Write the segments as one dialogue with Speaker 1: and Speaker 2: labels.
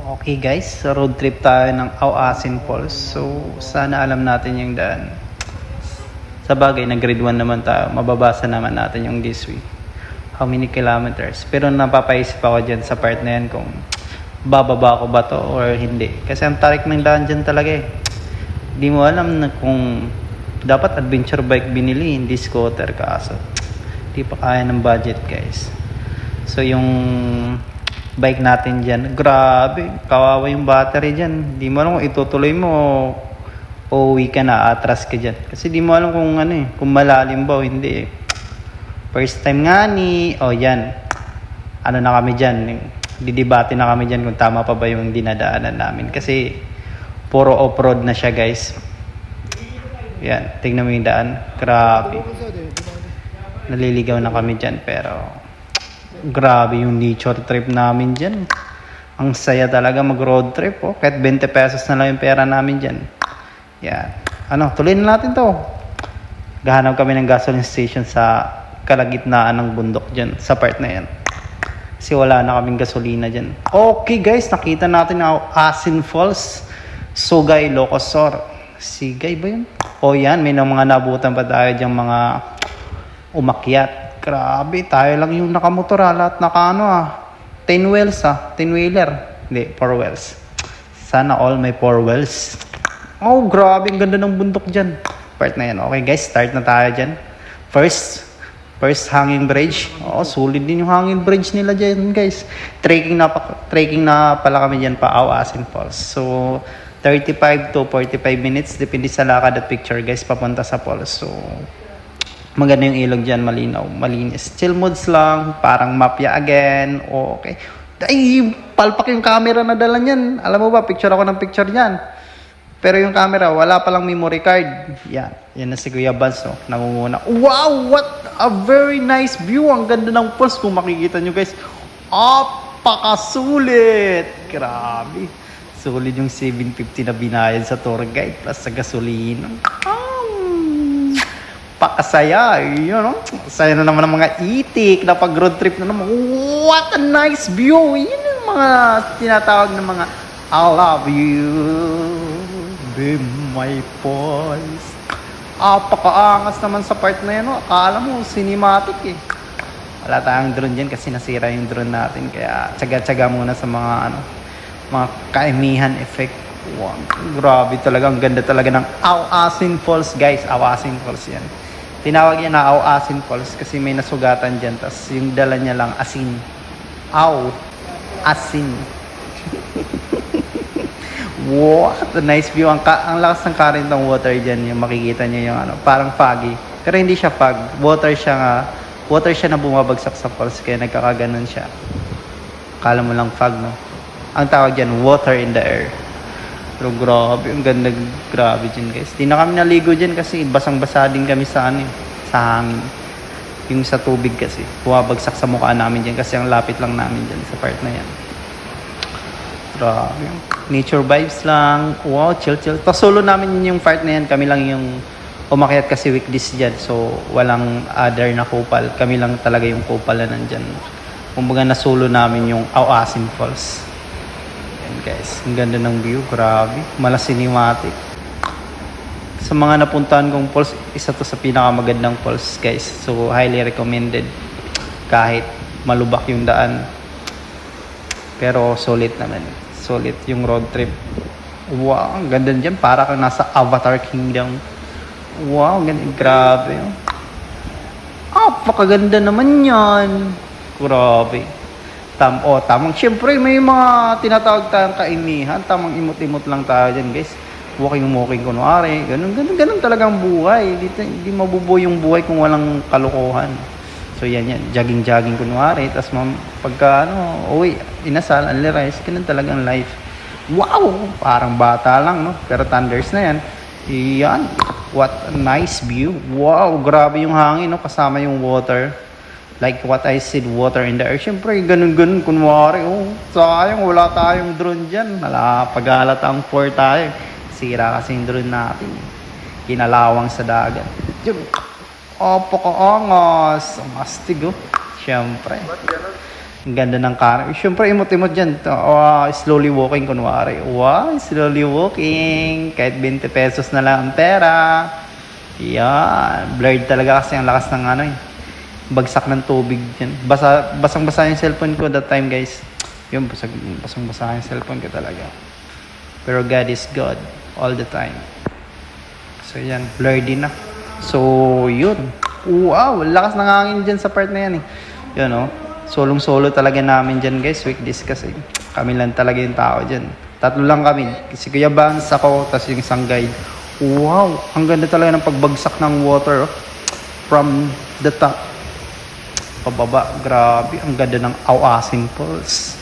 Speaker 1: Okay guys, road trip tayo ng Auasin Falls. So, sana alam natin yung daan. Sa bagay, nag-grade 1 naman tayo. Mababasa naman natin yung this week. How many kilometers. Pero napapaisip ako dyan sa part na yan kung bababa ko ba to or hindi. Kasi ang tarik ng daan dyan talaga eh. Di mo alam na kung dapat adventure bike binili, hindi scooter kaso. Di pa kaya ng budget guys. So yung bike natin dyan, grabe, kawawa yung battery dyan. Di mo alam kung itutuloy mo o uwi ka na, atras ka dyan. Kasi di mo alam kung ano eh, kung malalim ba o hindi eh. First time nga ni, yan, ano na kami dyan, didibate na kami dyan kung tama pa ba yung dinadaanan namin. Kasi puro off-road na siya guys. Yan, tingnan mo yung daan, grabe. Naliligaw na kami dyan pero grabe yung nature trip namin dyan. Ang saya talaga mag road trip kahit 20 pesos na lang yung pera namin dyan. Yan, tuloy na natin to. Gahanap kami ng gasoline station sa kalagitnaan ng bundok dyan, sa part na yan. Kasi wala na kaming gasolina dyan. Okay guys, nakita natin ang Auasin Falls, Sugay, Ilocosur. Sigay ba yun? Yan, may mga nabutan pa tayo dyang mga umakyat. Grabe, tayo lang yung nakamotor lahat 10 wheels 10 wheeler. Hindi, 4 wheels. Sana all may 4 wheels. Grabe, ang ganda ng bundok dyan. Part na yan. Okay guys, start na tayo dyan. First hanging bridge. Sulit din yung hanging bridge nila dyan guys. Trekking na pala kami dyan pa Auasin Falls. So 35 to 45 minutes depende sa lakad at picture guys papunta sa falls. So maganda yung ilog dyan, malinaw, malinis. Chill modes lang, parang mapya again. Okay. Ay, palpak yung camera na dala niyan. Alam mo ba, picture ako ng picture niyan. Pero yung camera, wala palang memory card. Yan na si Kuya Bans, nangunguna. Wow, what a very nice view. Ang ganda ng falls kung makikita nyo guys. Pakasulit. Grabe. Sulit yung 750 na binayad sa tour guide plus sa gasolina. Pakasaya, saya na naman ng mga itik na pag road trip na naman. What a nice view. Yun yung mga tinatawag ng mga I love you, be my boys. Pakaangas naman sa part na yan. Akala mo cinematic eh. Wala tayong drone dyan kasi nasira yung drone natin. Kaya tsaga-tsaga muna sa mga kaimihan effect. Wow, grabe talaga. Ang ganda talaga ng Auasin Falls guys. Auasin Falls yan. Tinawag niya na Auasin Falls kasi may nasugatan dyan. Tapos yung dala niya lang asin. Asin. What a nice view. Ang lakas ng current ng water dyan. Yung makikita niyo yung parang foggy. Pero hindi siya fog. Water siya na bumabagsak sa falls. Kaya nagkakaganon siya. Akala mo lang fog, no? Ang tawag dyan, water in the air. Pero grabe, ang ganda, grabe dyan guys. Di na kami naligo dyan kasi basang-basa din kami sa hangin. Yung sa tubig kasi, bumabagsak sa mukha namin dyan kasi ang lapit lang namin dyan sa part na yan. Grabe. Nature vibes lang. Wow, chill. Tapos solo namin yung part na yan. Kami lang yung umakyat kasi weekdays dyan. So, walang other na kupal. Kami lang talaga yung kupal na nandyan. Kumbaga na solo namin yung Auasin Falls. Guys, ang ganda ng view, grabe, mala cinematic. Sa mga napuntahan kong falls, isa to sa pinakamagandang falls guys, so highly recommended. Kahit malubak yung daan, pero solid naman, solid yung road trip. Wow, ang ganda dyan, para kang nasa Avatar Kingdom. Wow, ganun, grabe. Pakaganda naman yan, grabe. Tamang. Siyempre, may mga tinatawag tayong kainihan. Tamang imot-imot lang tayo dyan, guys. Walking, kunwari. Ganun talagang buhay. Hindi mabubuo yung buhay kung walang kalokohan. So, yan. Jogging, kunwari. Tapos, pagka, inasal, unli-rice. Ganun talagang life. Wow! Parang bata lang, no? Pero thunders na yan. Yan. What a nice view. Wow! Grabe yung hangin, no? Kasama yung water. Like what I said, water in the air. Siyempre, ganun, kunwari. Sayang, wala tayong drone dyan. Pag-alat ang 4 tayo. Sira kasi yung drone natin. Kinalawang sa dagat. Pakaangas. Ang astig, Siyempre. Ang ganda ng car. Siyempre, imot-imot dyan. Slowly walking, kunwari. Wow, slowly walking. Kahit 20 pesos na lang ang pera. Yan. Blurred talaga kasi ang lakas ng ano eh. Bagsak ng tubig dyan. Basang-basa yung cellphone ko that time, guys. Yun, basang-basa yung cellphone ko talaga. Pero God is God all the time. So, yan. Blurred din na. So, yun. Wow, lakas ng hangin dyan sa part na yan eh. Yun, oh. Solong-solo talaga namin dyan, guys. Weekdays kasi. Kami lang talaga yung tao dyan. Tatlo lang kami. Si Kuya Vance, ako, tapos yung isang guide. Wow, ang ganda talaga ng pagbagsak ng water, oh. From the top. Pababa. Grabe. Ang ganda ng Awasin Falls.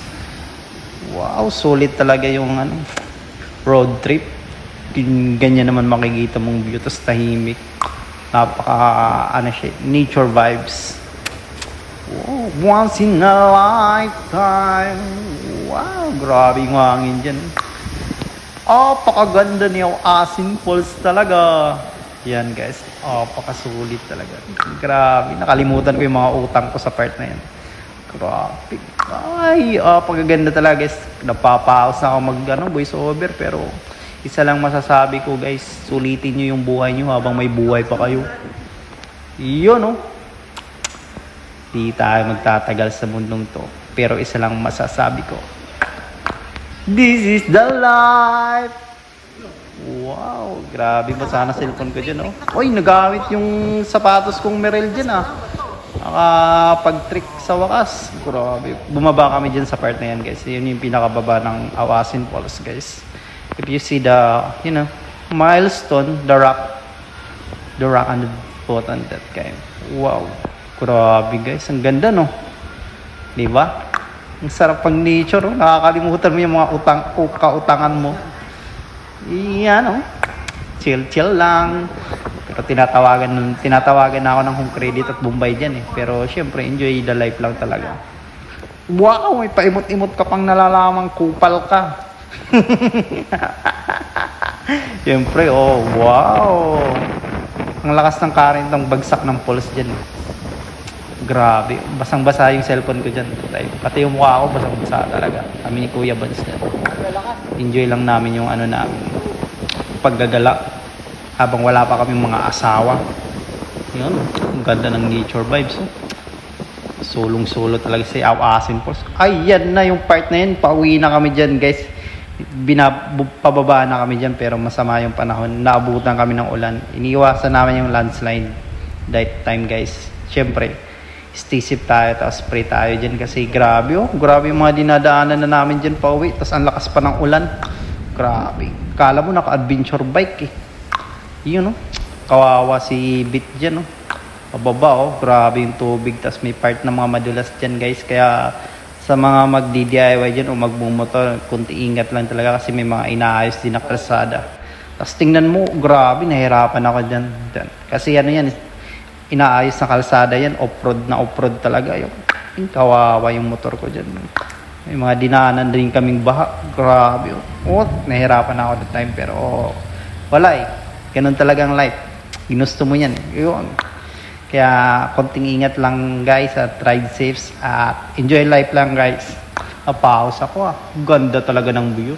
Speaker 1: Wow, solid talaga yung ano, road trip. Ganyan naman makikita mong view. Tapos tahimik. Napaka, nature vibes. Wow, once in a lifetime. Wow, grabe yung hangin dyan. Pakaganda ni Awasin Falls talaga. Yan guys, pakasulit talaga. Grabe, nakalimutan ko yung mga utang ko sa part na yan. Grabe. Ay, pagaganda talaga guys. Napapaos na ako voice over, pero isa lang masasabi ko guys, sulitin nyo yung buhay nyo habang may buhay pa kayo. Yun, oh. Di tayo magtatagal sa mundong to. Pero isa lang masasabi ko. This is the life! Wow, grabe ba sana cellphone ko dyan, oh. Uy, nagamit yung sapatos kong Merrell dyan, ah. Nakapag-trick sa wakas. Grabe. Bumaba kami dyan sa part na yan, guys. Yun yung pinakababa ng Awasin Falls, guys. If you see the, milestone, the rock on the bottom, that kind. Wow. Grabe guys, ang ganda no. 'Di ba? Ang sarap pang nature, oh. Nakakalimutan mo yung mga kautangan mo. Iyan oh. Chill lang. Pero tinatawagan na ako ng home credit at Bombay diyan eh. Pero syempre enjoy the life lang talaga. Wow, may paimot-imot ka pang nalalamang kupal ka. Syempre, oh, wow. Ang lakas ng current ng bagsak ng falls diyan. Grabe, basang-basa yung cellphone ko dyan. Pati yung mukha ko, basang-basa talaga. Kami ni Kuya Vance dyan. Enjoy lang namin yung namin, paggagala. Habang wala pa kaming mga asawa. Yun, ang ganda ng nature vibes. Oh. Solong-solo talaga si Awasin Falls. Ay, yan na yung part na yun. Pauwi na kami dyan, guys. Pababa na kami dyan, pero masama yung panahon. Naabutan kami ng ulan. Iniiwasan namin yung landslide that time, guys. Siyempre, stay safe tayo, tapos pray tayo dyan kasi grabe oh. Grabe yung mga dinadaanan na namin dyan pa uwi. Tapos ang lakas pa ng ulan. Grabe. Kala mo naka-adventure bike eh. Yun oh. Kawawa si Bit dyan oh. Pababa oh. Grabe yung tubig. Tapos may part ng mga madulas dyan guys. Kaya sa mga mag-DIY dyan o magbumotor, kunti ingat lang talaga kasi may mga inaayos din na kalsada. Tapos tingnan mo, grabe, nahirapan ako dyan. Kasi yan, inaayos na kalsada yan, off-road talaga yung kawawa yung motor ko dyan. May mga dinaanan din kaming baha, grabe nahirapan ako that time pero wala eh, ganun talagang life, ginusto mo yan yun. Kaya konting ingat lang guys at ride safe at enjoy life lang guys. Pause ako ganda talaga ng view.